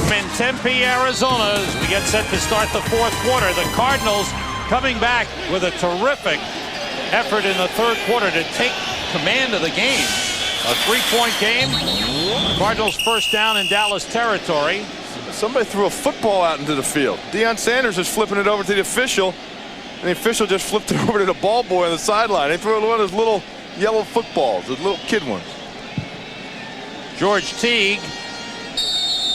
Stadium in Tempe, Arizona, as we get set to start the fourth quarter. The Cardinals coming back with a terrific effort in the third quarter to take command of the game. A three-point game. Cardinals first down in Dallas territory. Somebody threw a football out into the field. Deion Sanders is flipping it over to the official, and the official just flipped it over to the ball boy on the sideline. They threw one of those little yellow footballs, those little kid ones. George Teague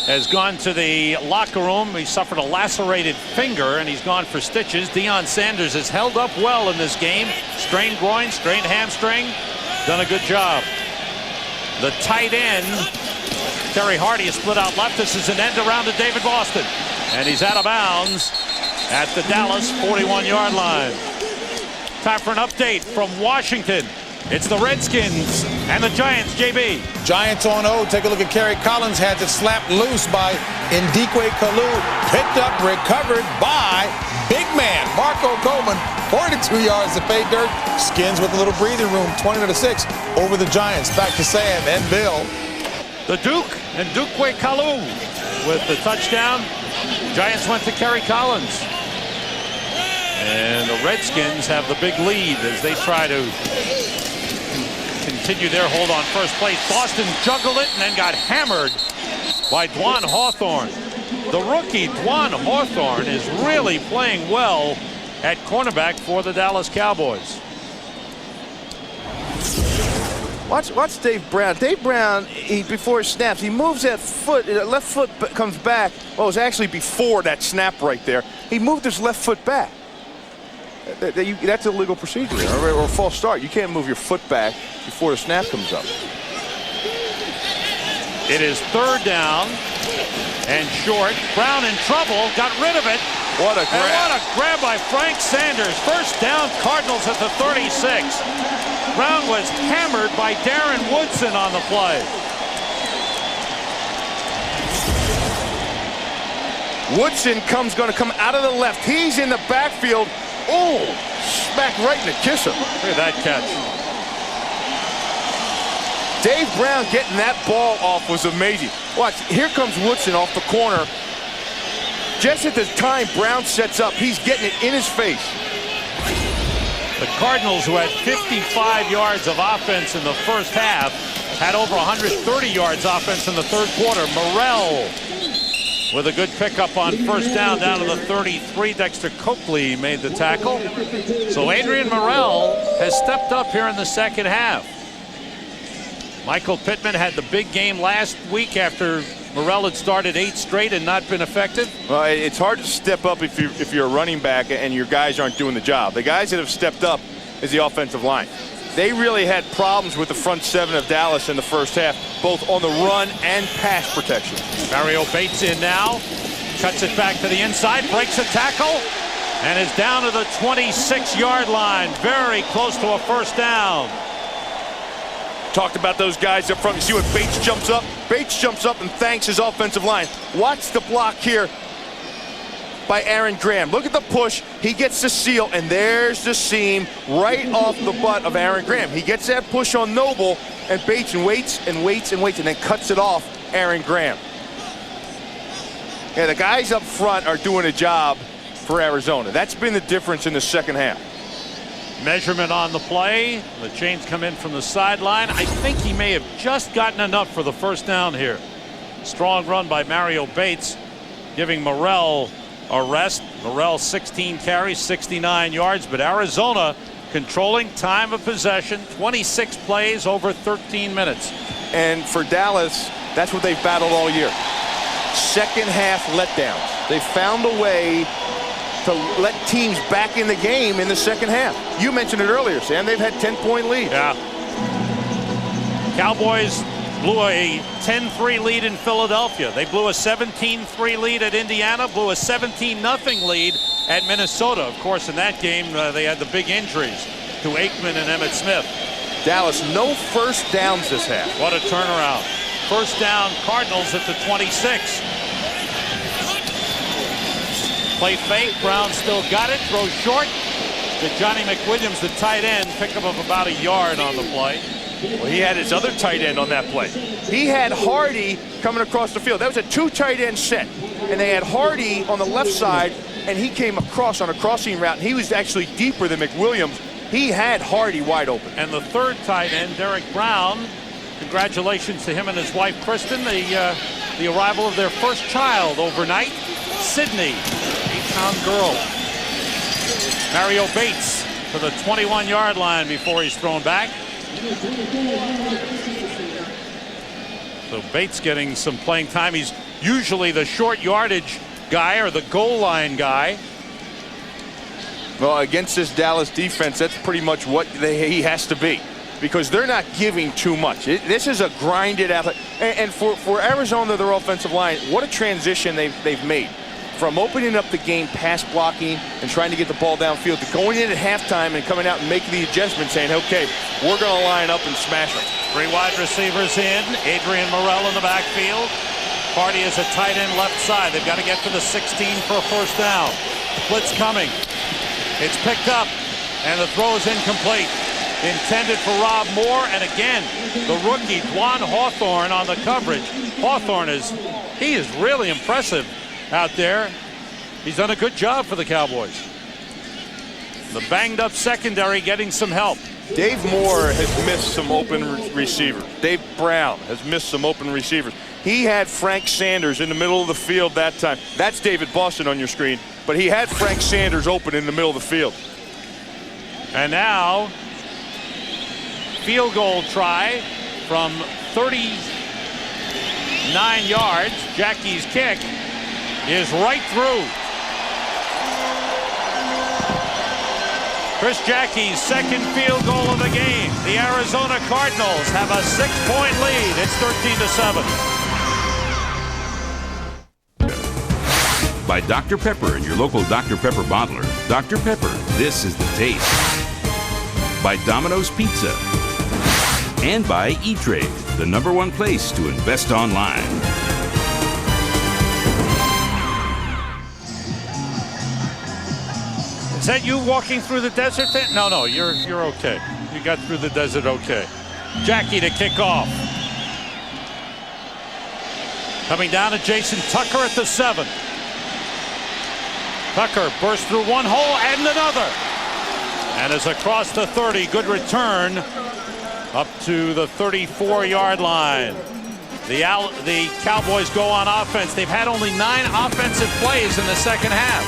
has gone to the locker room. He suffered a lacerated finger, and he's gone for stitches. Deion Sanders has held up well in this game. Strained groin, strained hamstring. Done a good job. The tight end, Terry Hardy, is split out left. This is an end around to David Boston. And he's out of bounds at the Dallas 41-yard line. Time for an update from Washington. It's the Redskins and the Giants, JB. Giants on 0. Take a look at Kerry Collins. Had it slapped loose by Ndikwe Kalu. Picked up, recovered by big man Marco Coleman. 42 yards to pay dirt. Skins with a little breathing room. 20-6 over the Giants. Back to Sam and Bill. The Duke and Ndikwe Kalu with the touchdown. Giants went to Kerry Collins. And the Redskins have the big lead as they try to continue their hold on first place. Boston juggled it and then got hammered by Dwan Hawthorne. The rookie Dwan Hawthorne is really playing well at cornerback for the Dallas Cowboys. Watch Dave Brown. Dave Brown, before he snaps, he moves that foot. Left foot comes back. Well, it was actually before that snap right there. He moved his left foot back. That's a legal procedure or a false start. You can't move your foot back before the snap comes up. It is third down and short. Brown in trouble. Got rid of it. What a grab. And what a grab by Frank Sanders. First down, Cardinals at the 36. Brown was hammered by Darren Woodson on the play. Woodson going to come out of the left. He's in the backfield. Oh, smack right in the kisser. Look at that catch. Dave Brown getting that ball off was amazing. Watch, here comes Woodson off the corner. Just at the time Brown sets up, he's getting it in his face. The Cardinals, who had 55 yards of offense in the first half, had over 130 yards offense in the third quarter. Morrell with a good pickup on first down to the 33. Dexter Coakley made the tackle. So Adrian Morrell has stepped up here in the second half. Michael Pittman had the big game last week after Morrell had started 8 straight and not been effective. Well, it's hard to step up if you're a running back and your guys aren't doing the job. The guys that have stepped up is the offensive line. They really had problems with the front seven of Dallas in the first half, both on the run and pass protection. Mario Bates in now, cuts it back to the inside, breaks a tackle, and is down to the 26-yard line. Very close to a first down. Talked about those guys up front. You see when Bates jumps up? Bates jumps up and thanks his offensive line. Watch the block here by Aaron Graham. Look at the push. He gets the seal, and there's the seam right off the butt of Aaron Graham. He gets that push on Noble, and Bates waits and waits and waits, and then cuts it off Aaron Graham. Yeah, the guys up front are doing a job for Arizona. That's been the difference in the second half. Measurement on the play. The chains come in from the sideline. I think he may have just gotten enough for the first down here. Strong run by Mario Bates, giving Morrell a rest. Morrell 16 carries, 69 yards, but Arizona controlling time of possession, 26 plays over 13 minutes. And for Dallas, that's what they've battled all year. Second half letdowns. They found a way to let teams back in the game in the second half. You mentioned it earlier, Sam. They've had 10-point leads. Yeah. Cowboys blew a 10-3 lead in Philadelphia. They blew a 17-3 lead at Indiana, blew a 17-0 lead at Minnesota. Of course, in that game, they had the big injuries to Aikman and Emmitt Smith. Dallas, no first downs this half. What a turnaround. First down, Cardinals at the 26. Play fake. Brown still got it. Throws short to Johnny McWilliams, the tight end. Pickup of about a yard on the play. Well, he had his other tight end on that play. He had Hardy coming across the field. That was a 2 tight end set. And they had Hardy on the left side, and he came across on a crossing route. And he was actually deeper than McWilliams. He had Hardy wide open. And the third tight end, Derek Brown, congratulations to him and his wife, Kristen, the arrival of their first child overnight, Sydney, 8-pound girl. Mario Bates for the 21-yard line before he's thrown back. So Bates getting some playing time. He's usually the short yardage guy or the goal line guy. Well, against this Dallas defense, that's pretty much what he has to be, because they're not giving too much. This is a grinded out. And for Arizona, their offensive line, what a transition they've made. From opening up the game, pass blocking, and trying to get the ball downfield, to going in at halftime and coming out and making the adjustment, saying, okay, we're going to line up and smash them. 3 wide receivers in. Adrian Morrell in the backfield. Party is a tight end left side. They've got to get to the 16 for a first down. Blitz coming. It's picked up, and the throw is incomplete. Intended for Rob Moore, and again, the rookie, Dwan Hawthorne, on the coverage. Hawthorne is really impressive out there. He's done a good job for the Cowboys. The banged-up secondary getting some help. Dave Moore has missed some open receivers. Dave Brown has missed some open receivers. He had Frank Sanders in the middle of the field that time. That's David Boston on your screen, but he had Frank Sanders open in the middle of the field. And now, field goal try from 39 yards. Jackie's kick is right through. Chris Jackie's second field goal of the game. The Arizona Cardinals have a 6-point lead. It's 13-7. By Dr. Pepper and your local Dr. Pepper bottler. Dr. Pepper, this is the taste. By Domino's Pizza. And by E-Trade, the #1 place to invest online. Is that you walking through the desert? No, you're okay. You got through the desert okay. Jackie to kick off. Coming down to Jason Tucker at the 7. Tucker bursts through one hole and another. And is across the 30. Good return up to the 34-yard line. The Cowboys go on offense. They've had only 9 offensive plays in the second half.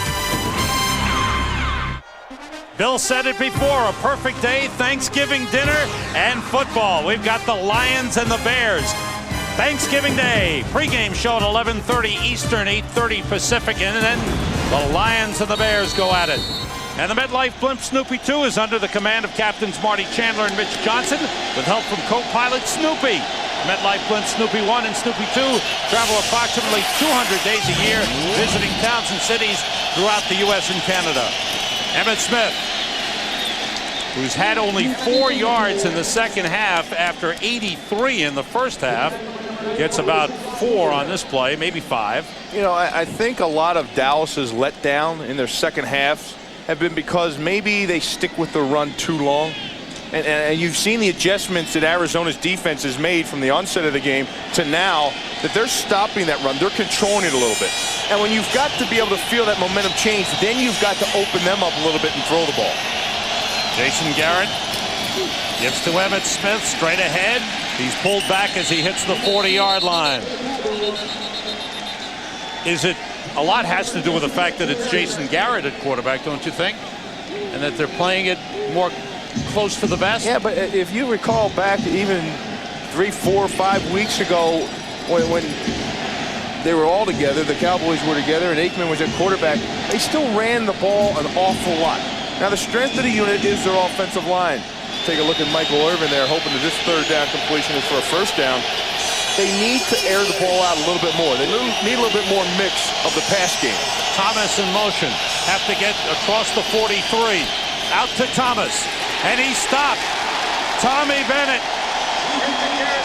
Bill said it before, a perfect day, Thanksgiving dinner and football. We've got the Lions and the Bears. Thanksgiving Day, pregame show at 11:30 Eastern, 8:30 Pacific, and then the Lions and the Bears go at it. And the MetLife Blimp Snoopy 2 is under the command of Captains Marty Chandler and Mitch Johnson, with help from co-pilot Snoopy. MetLife Blimp Snoopy 1 and Snoopy 2 travel approximately 200 days a year, visiting towns and cities throughout the U.S. and Canada. Emmitt Smith, who's had only 4 yards in the second half after 83 in the first half, gets about 4 on this play, maybe 5. You know, I think a lot of Dallas's letdown in their second halves have been because maybe they stick with the run too long. And you've seen the adjustments that Arizona's defense has made from the onset of the game to now, that they're stopping that run. They're controlling it a little bit. And when you've got to be able to feel that momentum change, then you've got to open them up a little bit and throw the ball. Jason Garrett gives to Emmitt Smith straight ahead. He's pulled back as he hits the 40-yard line. A lot has to do with the fact that it's Jason Garrett at quarterback, don't you think? And that they're playing it more close to the vest? Yeah, but if you recall back even 3, 4, 5 weeks ago when they were all together, the Cowboys were together and Aikman was at quarterback, they still ran the ball an awful lot. Now the strength of the unit is their offensive line. Take a look at Michael Irvin there, hoping that this third down completion is for a first down. They need to air the ball out a little bit more. They need a little bit more mix of the pass game. Thomas in motion. Have to get across the 43. Out to Thomas. And he stopped. Tommy Bennett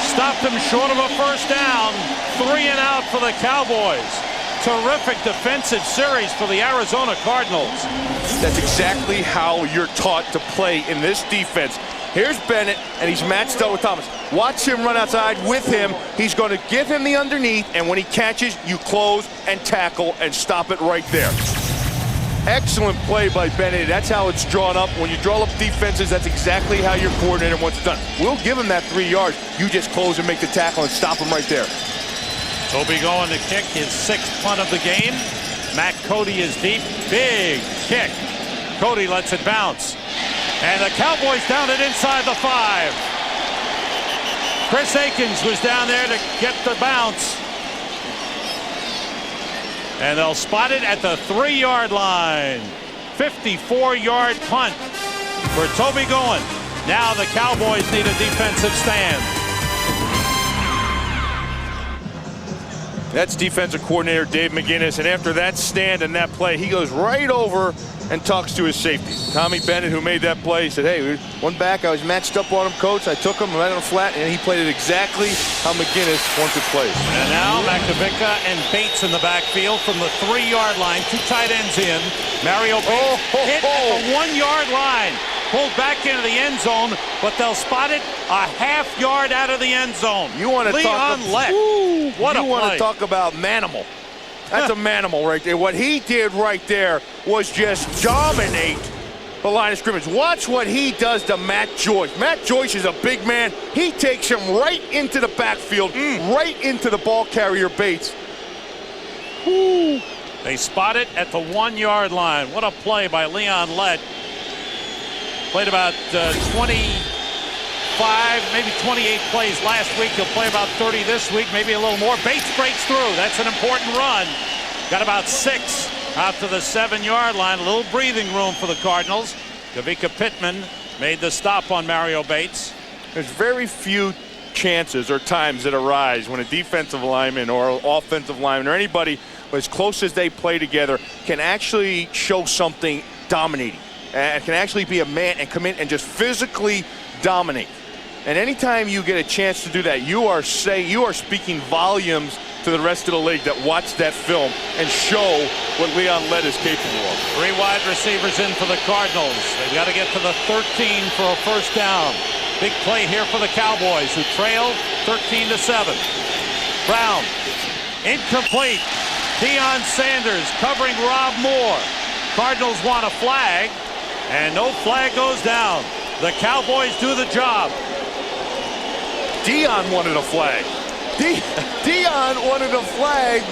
stopped him short of a first down. 3 and out for the Cowboys. Terrific defensive series for the Arizona Cardinals. That's exactly how you're taught to play in this defense. Here's Bennett, and he's matched up with Thomas. Watch him run outside with him. He's going to give him the underneath, and when he catches, you close and tackle and stop it right there. Excellent play by Bennett. That's how it's drawn up. When you draw up defenses, that's exactly how your coordinator wants it done. We'll give him that 3 yards. You just close and make the tackle and stop him right there. Toby going to kick his 6th punt of the game. Matt Cody is deep. Big kick. Cody lets it bounce. And the Cowboys down it inside the 5. Chris Akins was down there to get the bounce. And they'll spot it at the 3-yard line. 54-yard punt for Toby Goen. Now the Cowboys need a defensive stand. That's defensive coordinator Dave McGinnis, and after that stand and that play, he goes right over and talks to his safety. Tommy Bennett, who made that play, said, hey, one back, I was matched up on him, coach. I took him right on the flat, and he played it exactly how McGinnis wants it played. And now McNavica and Bates in the backfield from the 3-yard line. 2 tight ends in. Mario Bates hit at the 1-yard line. Pulled back into the end zone, but they'll spot it a half-yard out of the end zone. You want to Leon Lett. What a play. You want to talk about manimal. That's a manimal right there. What he did right there was just dominate the line of scrimmage. Watch what he does to Matt Joyce. Matt Joyce is a big man. He takes him right into the backfield, right into the ball carrier Bates. Woo. They spot it at the 1-yard line. What a play by Leon Lett. Played about 25, maybe 28 plays last week. He'll play about 30 this week, maybe a little more. Bates breaks through. That's an important run. Got about 6 out to the 7-yard line. A little breathing room for the Cardinals. Kavika Pittman made the stop on Mario Bates. There's very few chances or times that arise when a defensive lineman or offensive lineman or anybody as close as they play together can actually show something dominating. And can actually be a man and come in and just physically dominate. And anytime you get a chance to do that, you are speaking volumes to the rest of the league that watch that film and show what Leon Lett is capable of. 3 wide receivers in for the Cardinals. They've got to get to the 13 for a first down. Big play here for the Cowboys, who trail 13-7. Brown, incomplete. Deion Sanders covering Rob Moore. Cardinals want a flag. And no flag goes down. The Cowboys do the job. Deion wanted a flag. Deion wanted a flag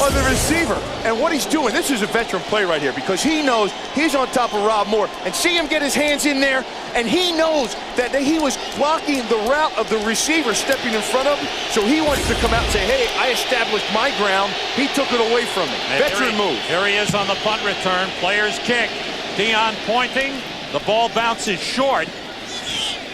on the receiver. And what he's doing, this is a veteran play right here because he knows he's on top of Rob Moore. And see him get his hands in there, and he knows that he was blocking the route of the receiver stepping in front of him. So he wants to come out and say, hey, I established my ground. He took it away from me. And veteran move. Here he is on the punt return. Players kick. Deion pointing. The ball bounces short.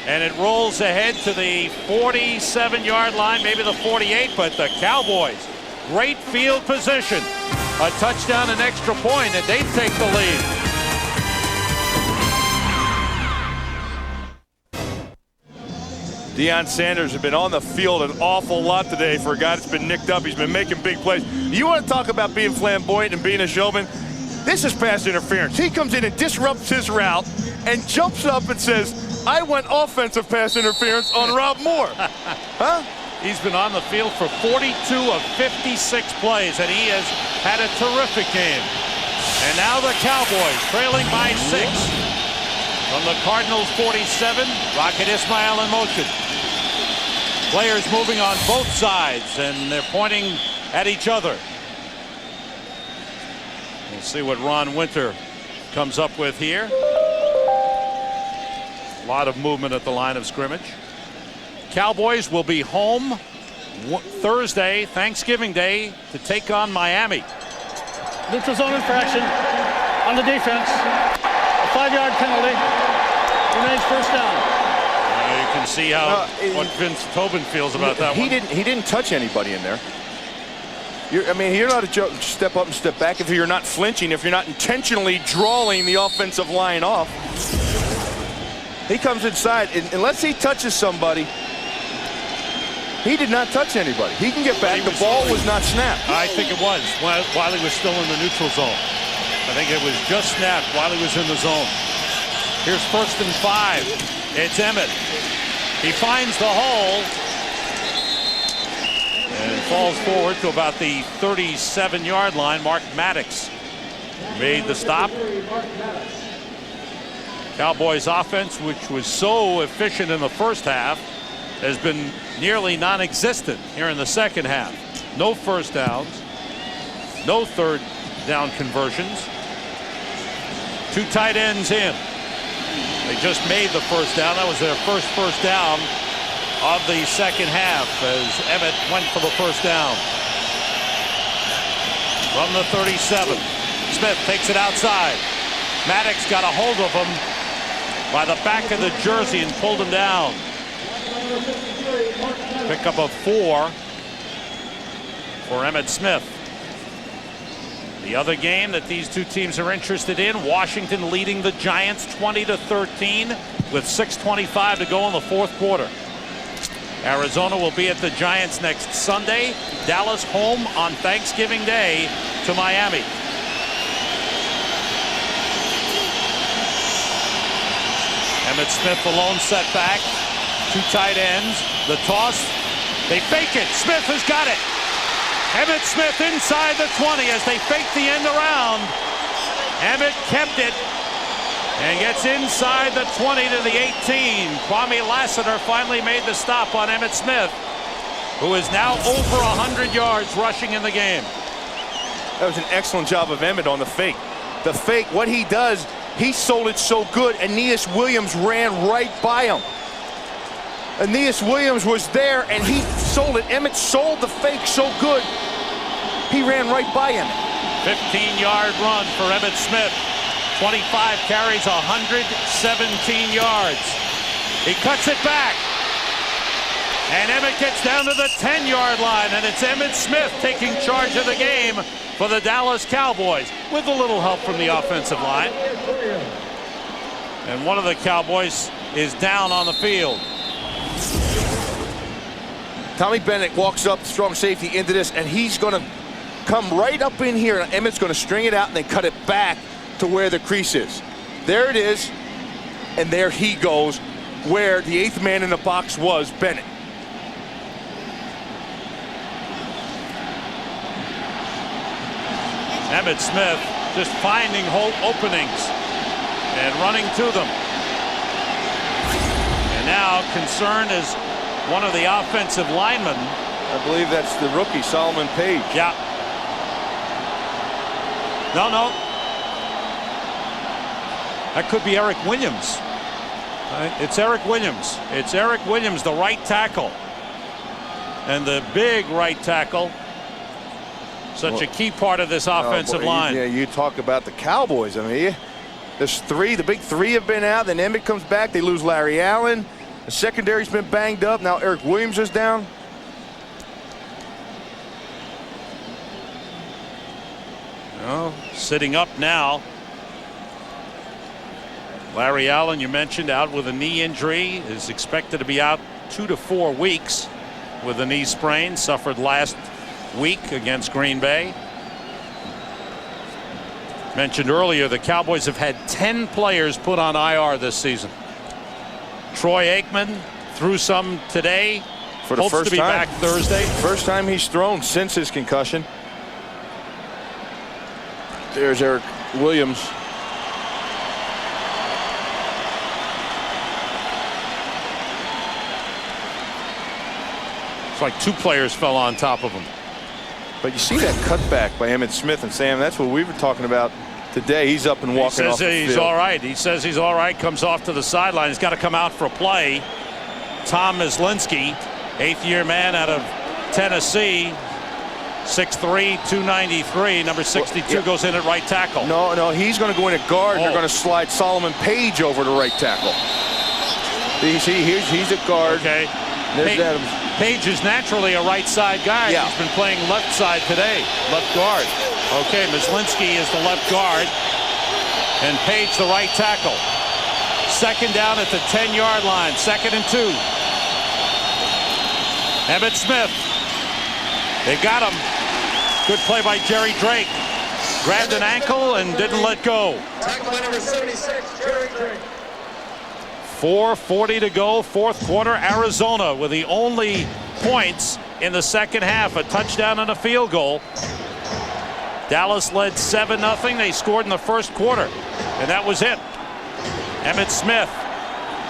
And it rolls ahead to the 47-yard line, maybe the 48, but the Cowboys, great field position. A touchdown, an extra point, and they take the lead. Deion Sanders has been on the field an awful lot today for a guy that's been nicked up. He's been making big plays. You want to talk about being flamboyant and being a showman? This is pass interference. He comes in and disrupts his route and jumps up and says, I want offensive pass interference on Rob Moore. Huh? He's been on the field for 42 of 56 plays, and he has had a terrific game. And now the Cowboys trailing by 6. From the Cardinals 47, Rocket Ismail in motion. Players moving on both sides, and they're pointing at each other. We'll see what Ron Winter comes up with here. A lot of movement at the line of scrimmage. Cowboys will be home Thursday, Thanksgiving Day, to take on Miami. Neutral zone infraction on the defense. A 5-yard penalty. Remains first down. You can see how what Vince Tobin feels about that one. He didn't touch anybody in there. You're not a joke. Step up and step back if you're not flinching, if you're not intentionally drawing the offensive line off. He comes inside, and unless he touches somebody, he did not touch anybody. He can get back. The ball was not snapped. I think it was while he was still in the neutral zone. I think it was just snapped while he was in the zone. Here's 1st and 5. It's Emmett. He finds the hole and falls forward to about the 37-yard line. Mark Maddox made the stop. Cowboys offense, which was so efficient in the first half, has been nearly non-existent here in the second half. No first downs, no third down conversions. 2 tight ends in. They just made the first down. That was their first down of the second half as Emmett went for the first down. From the 37, Smith takes it outside. Maddox got a hold of him by the back of the jersey and pulled him down. Pickup of 4 for Emmitt Smith. The other game that these two teams are interested in, Washington leading the Giants 20-13 with 6:25 to go in the fourth quarter. Arizona will be at the Giants next Sunday. Dallas home on Thanksgiving Day to Miami. Emmitt Smith, the lone setback. 2 tight ends. The toss. They fake it. Smith has got it. Emmitt Smith inside the 20 as they fake the end around. Emmitt kept it and gets inside the 20 to the 18. Kwame Lassiter finally made the stop on Emmitt Smith, who is now over 100 yards rushing in the game. That was an excellent job of Emmitt on the fake. The fake, what he does, he sold it so good. Aeneas Williams ran right by him. Aeneas Williams was there and he sold it. Emmitt sold the fake so good, he ran right by him. 15-yard run for Emmitt Smith. 25 carries, 117 yards. He cuts it back. And Emmitt gets down to the 10-yard line, and it's Emmitt Smith taking charge of the game for the Dallas Cowboys with a little help from the offensive line. And one of the Cowboys is down on the field. Tommy Bennett walks up, strong safety, into this, and he's going to come right up in here, and Emmitt's going to string it out and then cut it back to where the crease is. There it is, and there he goes where the 8th man in the box was, Bennett. Emmitt Smith just finding hole openings and running to them. And now concerned is one of the offensive linemen. I believe that's the rookie, Solomon Page. Yeah. No. That could be Eric Williams. It's Eric Williams. It's Eric Williams, the right tackle. And the big right tackle. Such a key part of this offensive line. Yeah, you talk about the Cowboys. I mean, there's 3. The big 3 have been out. Then Emmitt comes back. They lose Larry Allen. The secondary's been banged up. Now Eric Williams is down. Oh, sitting up now. Larry Allen, you mentioned, out with a knee injury, is expected to be out 2 to 4 weeks with a knee sprain. Suffered last week against Green Bay. Mentioned earlier, the Cowboys have had 10 players put on IR this season. Troy Aikman threw some today. For the hopes first to be time. back Thursday. First time he's thrown since his concussion. There's Eric Williams. It's like 2 players fell on top of him. But you see that cutback by Emmitt Smith, and Sam, that's what we were talking about today. He's up and walking off the field. He says he's all right. He says he's all right. Comes off to the sideline. He's got to come out for a play. Tom Myslinski, 8th-year man out of Tennessee, 6'3", 293. Number 62 goes in at right tackle. No, he's going to go in at guard. They're going to slide Solomon Page over to right tackle. He's at guard. Okay. There's Adams. Page is naturally a right side guy. Yeah. He's been playing left side today, left guard. Okay, Myslinski is the left guard, and Page the right tackle. Second down at the 10-yard line. 2nd and 2. Emmitt Smith. They've got him. Good play by Jerry Drake. Grabbed an ankle and didn't let go. Tackle by number 76, Jerry Drake. 4:40 to go, fourth quarter. Arizona with the only points in the second half, a touchdown and a field goal. Dallas led 7-0. They scored in the first quarter, and that was it. Emmitt Smith,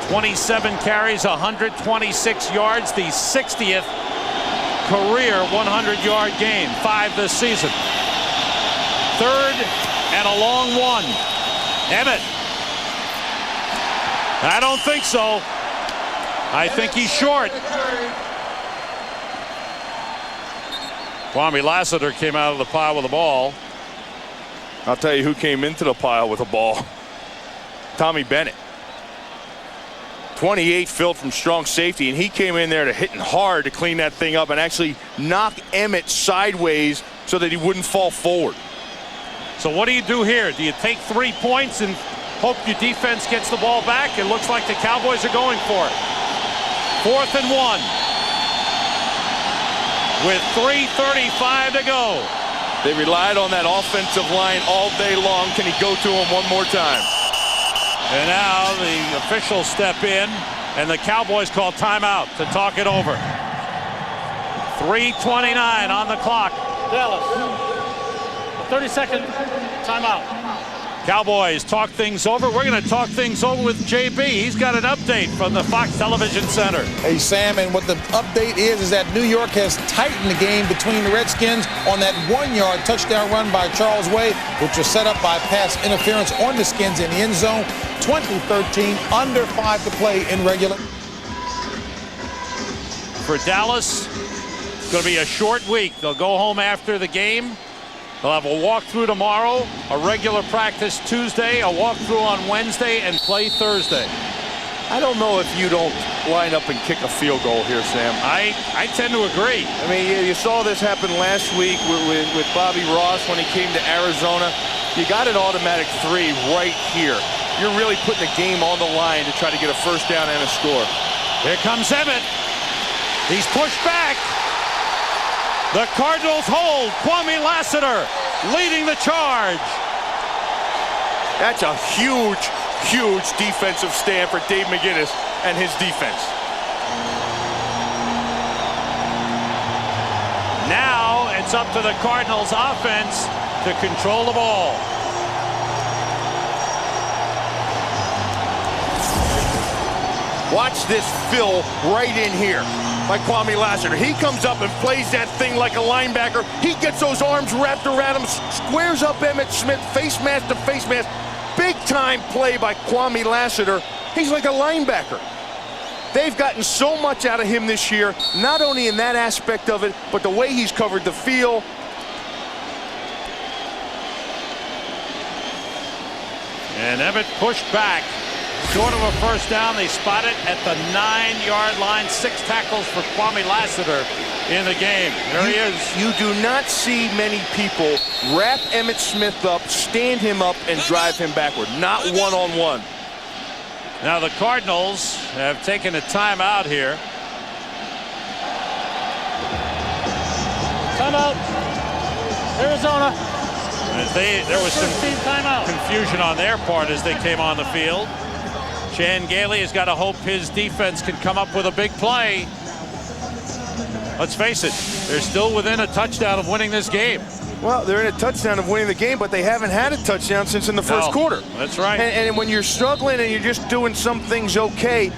27 carries, 126 yards, the 60th career 100-yard game, 5 this season. Third and a long one. Emmitt. I don't think so. I think he's short. Kwame Lassiter came out of the pile with the ball. I'll tell you who came into the pile with a ball. Tommy Bennett. 28 filled from strong safety, and he came in there to hitting hard to clean that thing up and actually knock Emmitt sideways so that he wouldn't fall forward. So what do you do here? Do you take 3 points and hope your defense gets the ball back? It looks like the Cowboys are going for it. 4th and 1. With 3:35 to go. They relied on that offensive line all day long. Can he go to him one more time? And now the officials step in, and the Cowboys call timeout to talk it over. 3:29 on the clock. Dallas, a 30-second timeout. Cowboys talk things over. We're going to talk things over with JB. He's got an update from the Fox Television Center. Hey, Sam, and what the update is that New York has tightened the game between the Redskins on that 1-yard touchdown run by Charles Way, which was set up by pass interference on the Skins in the end zone. 20-13, under 5 to play in regular. For Dallas, it's going to be a short week. They'll go home after the game. They'll have a walkthrough tomorrow, a regular practice Tuesday, a walkthrough on Wednesday, and play Thursday. I don't know if you don't line up and kick a field goal here, Sam. I tend to agree. I mean, you saw this happen last week with Bobby Ross when he came to Arizona. You got an automatic 3 right here. You're really putting the game on the line to try to get a first down and a score. Here comes Emmitt. He's pushed back. The Cardinals hold. Kwame Lassiter leading the charge. That's a huge, huge defensive stand for Dave McGinnis and his defense. Now it's up to the Cardinals offense to control the ball. Watch this fill right in here by Kwame Lassiter. He comes up and plays that thing like a linebacker. He gets those arms wrapped around him, squares up Emmitt Smith, face mask to face mask. Big time play by Kwame Lassiter. He's like a linebacker. They've gotten so much out of him this year, not only in that aspect of it, but the way he's covered the field. And Emmitt pushed back. Short of a first down, they spot it at the 9-yard line. 6 tackles for Kwame Lassiter in the game. There he is. You do not see many people wrap Emmitt Smith up, stand him up, and drive him backward. Not one-on-one. Now the Cardinals have taken a timeout here. Timeout. Arizona. There was some confusion on their part as they came on the field. Chan Gailey has got to hope his defense can come up with a big play. Let's face it, they're still within a touchdown of winning this game. Well, they're in a touchdown of winning the game, but they haven't had a touchdown since in the first quarter. That's right. And when you're struggling and you're just doing some things okay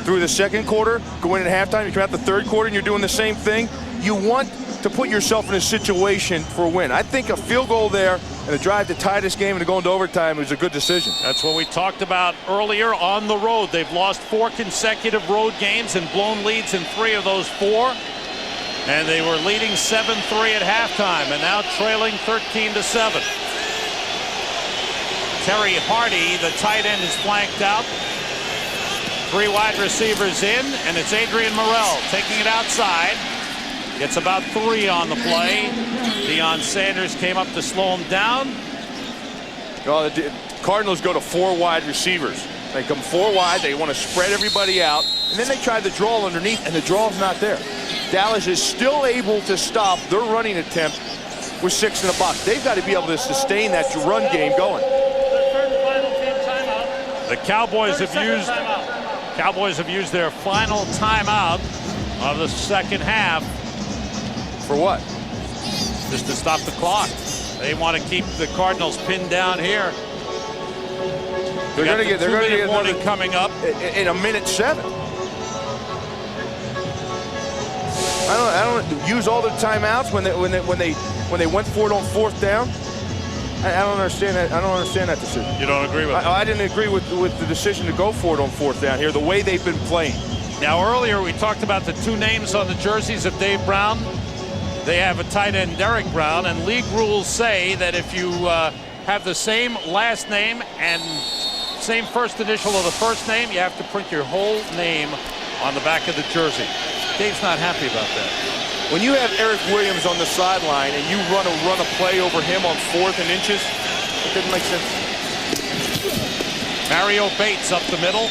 through the second quarter, going in at halftime, you come out the third quarter and you're doing the same thing, you want to put yourself in a situation for a win. I think a field goal there and a drive to tie this game and to go into overtime was a good decision. That's what we talked about earlier on the road. They've lost 4 consecutive road games and blown leads in 3 of those 4. And they were leading 7-3 at halftime and now trailing 13-7. Terry Hardy, the tight end, is flanked out. 3 wide receivers in, and it's Adrian Morrell taking it outside. Gets about 3 on the play. Deion Sanders came up to slow him down. Well, the Cardinals go to 4 wide receivers. They come 4 wide. They want to spread everybody out. And then they try the draw underneath, and the draw's not there. Dallas is still able to stop their running attempt with 6 in the box. They've got to be able to sustain that run game going. The third and final team timeout. The Cowboys have used Cowboys have used their final timeout of the second half. For what? Just to stop the clock. They want to keep the Cardinals pinned down here. They're going to get. They're going to get warning coming up in a minute 7. I don't use all the timeouts when they went for it on 4th down. I don't understand that. I don't understand that decision. You don't agree with it? I didn't agree with the decision to go for it on 4th down here. The way they've been playing. Now earlier we talked about the 2 names on the jerseys of Dave Brown. They have a tight end, Derek Brown, and league rules say that if you have the same last name and same first initial of the first name, you have to print your whole name on the back of the jersey. Dave's not happy about that. When you have Eric Williams on the sideline and you run a play over him on 4th and inches, it didn't make sense. Mario Bates up the middle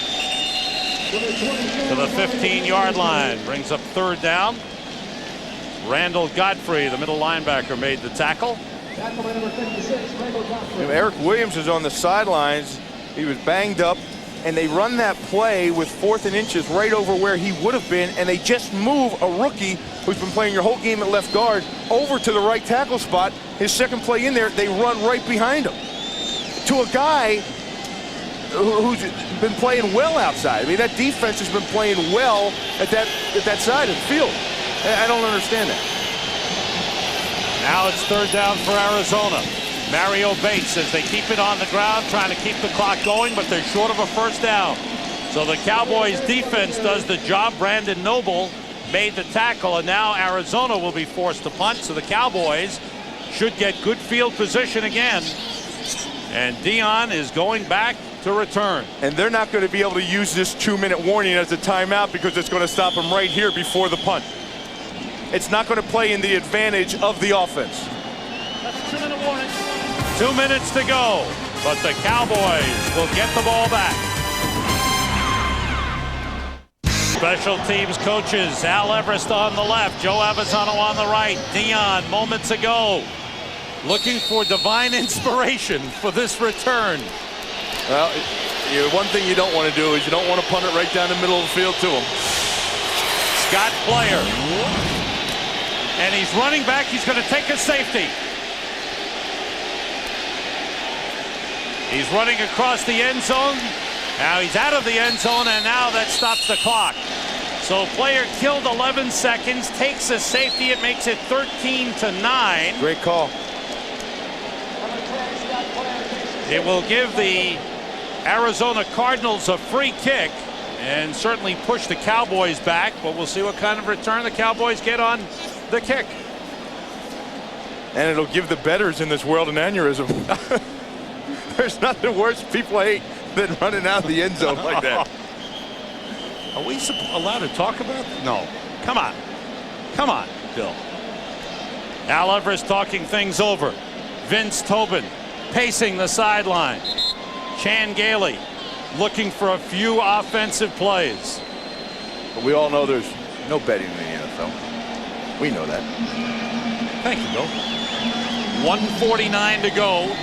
to the 15-yard line, brings up 3rd down. Randall Godfrey, the middle linebacker, made the tackle. Eric Williams is on the sidelines. He was banged up, and they run that play with 4th and inches right over where he would have been, and they just move a rookie who's been playing your whole game at left guard over to the right tackle spot. His second play in there, they run right behind him to a guy who's been playing well outside. I mean, that defense has been playing well at that side of the field. I don't understand that. Now it's 3rd down for Arizona. Mario Bates as they keep it on the ground, trying to keep the clock going, but they're short of a 1st down. So the Cowboys defense does the job. Brandon Noble made the tackle, and now Arizona will be forced to punt. So the Cowboys should get good field position again. And Dion is going back to return. And they're not going to be able to use this 2-minute warning as a timeout because it's going to stop them right here before the punt. It's not going to play in the advantage of the offense. That's a 2-minute warning. 2 minutes to go, but the Cowboys will get the ball back. Special teams coaches, Al Everest on the left, Joe Avisano on the right. Dion moments ago looking for divine inspiration for this return. Well, one thing you don't want to do is you don't want to punt it right down the middle of the field to him. Scott Player. And he's running back. He's going to take a safety. He's running across the end zone. Now he's out of the end zone, and now that stops the clock. So Player killed 11 seconds, takes a safety. It makes it 13-9. Great call. It will give the Arizona Cardinals a free kick and certainly push the Cowboys back, but we'll see what kind of return the Cowboys get on the kick. And it'll give the bettors in this world an aneurysm. There's nothing worse people hate than running out of the end zone like that. Are we allowed to talk about that? No. Come on. Come on, Bill. Al Everest talking things over. Vince Tobin pacing the sideline. Chan Gailey looking for a few offensive plays. But we all know there's no betting in the NFL. We know that. Thank you, Bill. 1:49 to go.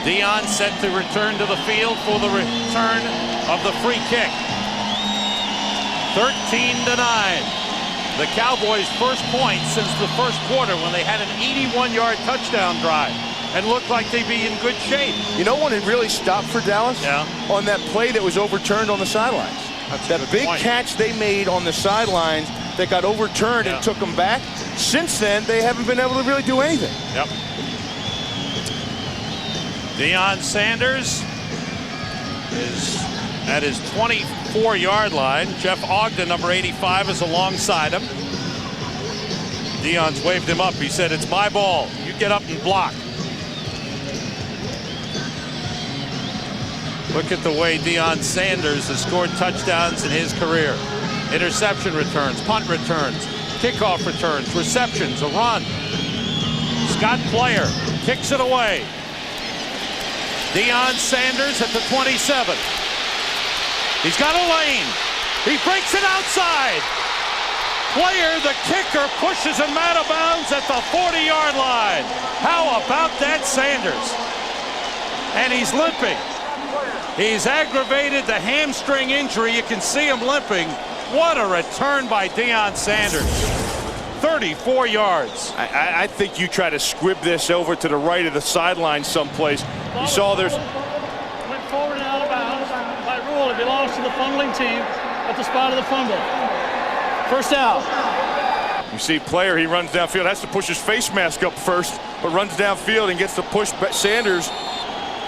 Dion set to return to the field for the return of the free kick. 13-9. The Cowboys' first point since the first quarter when they had an 81-yard touchdown drive and looked like they'd be in good shape. You know when it really stopped for Dallas? Yeah. On that play that was overturned on the sidelines. That big catch they made on the sidelines that got overturned and took them back. Since then, they haven't been able to really do anything. Yep. Deion Sanders is at his 24-yard line. Jeff Ogden, number 85, is alongside him. Deion's waved him up. He said, "It's my ball. You get up and block." Look at the way Deion Sanders has scored touchdowns in his career. Interception returns, punt returns, kickoff returns, receptions, a run. Scott Player kicks it away. Deion Sanders at the 27. He's got a lane. He breaks it outside. Player, the kicker, pushes him out of bounds at the 40-yard line. How about that, Sanders? And he's limping. He's aggravated the hamstring injury. You can see him limping. What a return by Deion Sanders. 34 yards. I think you try to squib this over to the right of the sideline someplace. You saw there's... Went forward and out of bounds. By rule, it belongs to the fumbling team at the spot of the fumble. First down. You see player, he runs downfield, has to push his face mask up first, but runs downfield and gets to push Sanders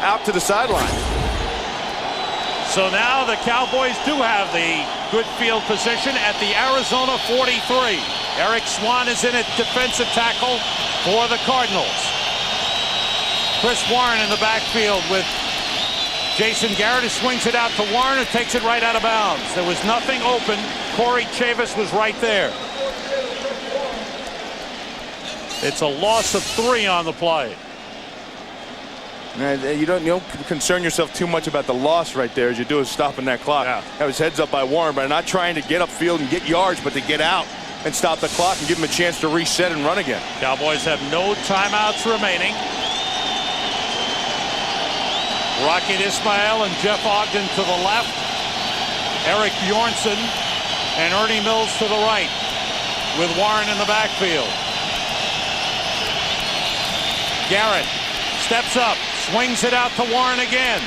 out to the sideline. So now the Cowboys do have the good field position at the Arizona 43. Eric Swan is in at defensive tackle for the Cardinals. Chris Warren in the backfield with Jason Garrett, who swings it out to Warren, who takes it right out of bounds. There was nothing open. Corey Chavis was right there. It's a loss of 3 on the play. You don't concern yourself too much about the loss right there as you do is stopping that clock. Yeah. That was heads up by Warren, but not trying to get upfield and get yards, but to get out and stop the clock and give him a chance to reset and run again. Cowboys have no timeouts remaining. Rocket Ismail and Jeff Ogden to the left. Eric Bjornsson and Ernie Mills to the right, with Warren in the backfield. Garrett steps up, swings it out to Warren again,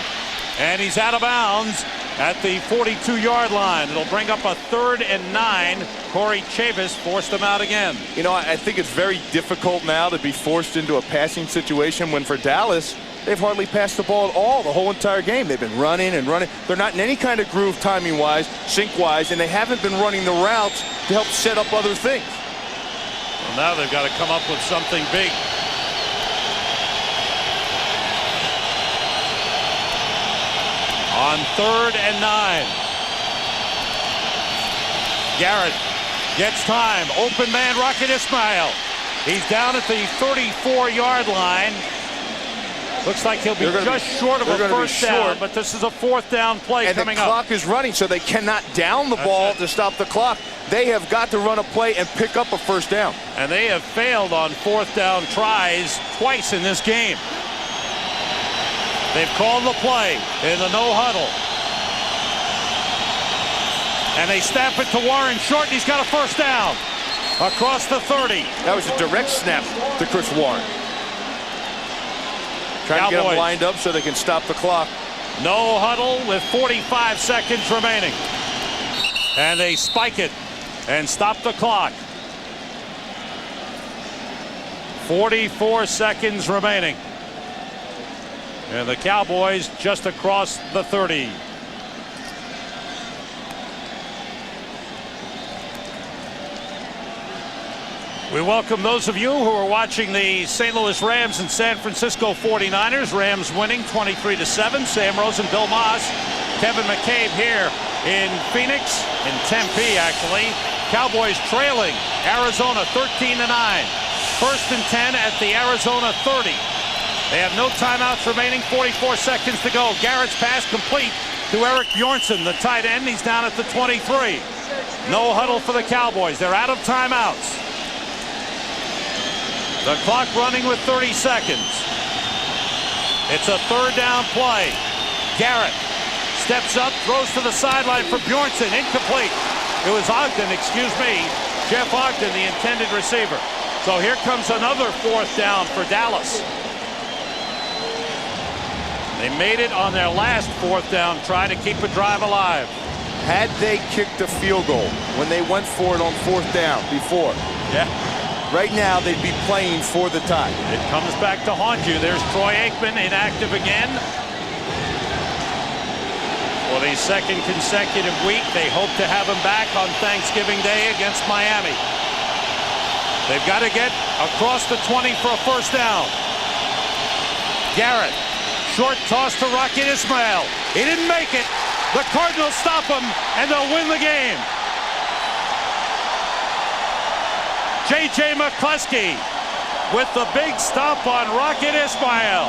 and he's out of bounds at the 42-yard line. It'll bring up a 3rd and 9. Corey Chavis forced him out again. You know, I think it's very difficult now to be forced into a passing situation when for Dallas, they've hardly passed the ball at all the whole entire game. They've been running and running. They're not in any kind of groove timing-wise, sync-wise, and they haven't been running the routes to help set up other things. Well, now they've got to come up with something big. On 3rd and 9. Garrett gets time. Open man, Rocket Ismail. He's down at the 34-yard line. Looks like he'll be just short of a first down, but this is a 4th down play coming up. And the clock is running, so they cannot down the ball to stop the clock. They have got to run a play and pick up a first down. And they have failed on 4th down tries twice in this game. They've called the play in the no huddle. And they snap it to Warren short, and he's got a first down across the 30. That was a direct snap to Chris Warren. Trying to get them lined up so they can stop the clock. No huddle with 45 seconds remaining. And they spike it and stop the clock. 44 seconds remaining. And the Cowboys just across the 30. We welcome those of you who are watching the St. Louis Rams and San Francisco 49ers. Rams winning 23-7. Sam Rose and Bill Moss. Kevin McCabe here in Phoenix, in Tempe actually. Cowboys trailing Arizona 13-9. 1st and 10 at the Arizona 30. They have no timeouts remaining, 44 seconds to go. Garrett's pass complete to Eric Bjornsson, the tight end. He's down at the 23. No huddle for the Cowboys. They're out of timeouts. The clock running with 30 seconds. It's a 3rd down play. Garrett steps up, throws to the sideline for Bjornsson. Incomplete. It was Ogden, excuse me. Jeff Ogden, the intended receiver. So here comes another 4th down for Dallas. They made it on their last 4th down, trying to keep a drive alive. Had they kicked a field goal when they went for it on 4th down before, right now they'd be playing for the tie. It comes back to haunt you. There's Troy Aikman inactive again. For the 2nd consecutive week, they hope to have him back on Thanksgiving Day against Miami. They've got to get across the 20 for a first down. Garrett. Short toss to Rocket Ismail. He didn't make it. The Cardinals stop him, and they'll win the game. J.J. McCluskey with the big stop on Rocket Ismail.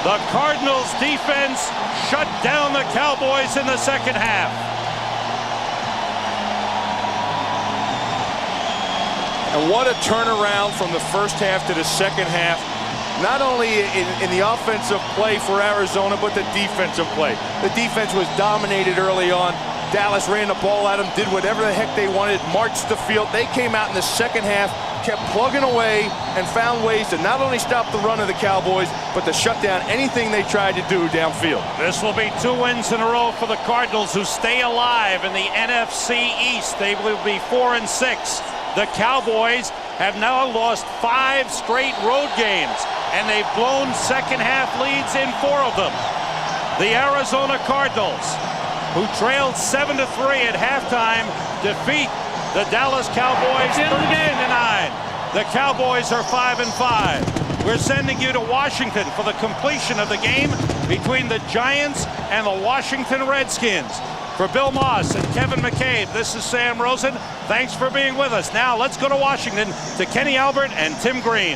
The Cardinals defense shut down the Cowboys in the 2nd half. And what a turnaround from the 1st half to the 2nd half. not only in the offensive play for Arizona, but the defensive play. The defense was dominated early on. Dallas ran the ball at them, did whatever the heck they wanted, marched the field. They came out in the second half, kept plugging away, and found ways to not only stop the run of the Cowboys, but to shut down anything they tried to do downfield. This will be 2 wins in a row for the Cardinals, who stay alive in the NFC East. They will be 4-6. The Cowboys have now lost 5 straight road games, and they've blown second-half leads in 4 of them. The Arizona Cardinals, who trailed 7-3 at halftime, defeat the Dallas Cowboys 13-9. The Cowboys are 5-5. We're sending you to Washington for the completion of the game between the Giants and the Washington Redskins. For Bill Moss and Kevin McCabe, this is Sam Rosen. Thanks for being with us. Now let's go to Washington to Kenny Albert and Tim Green.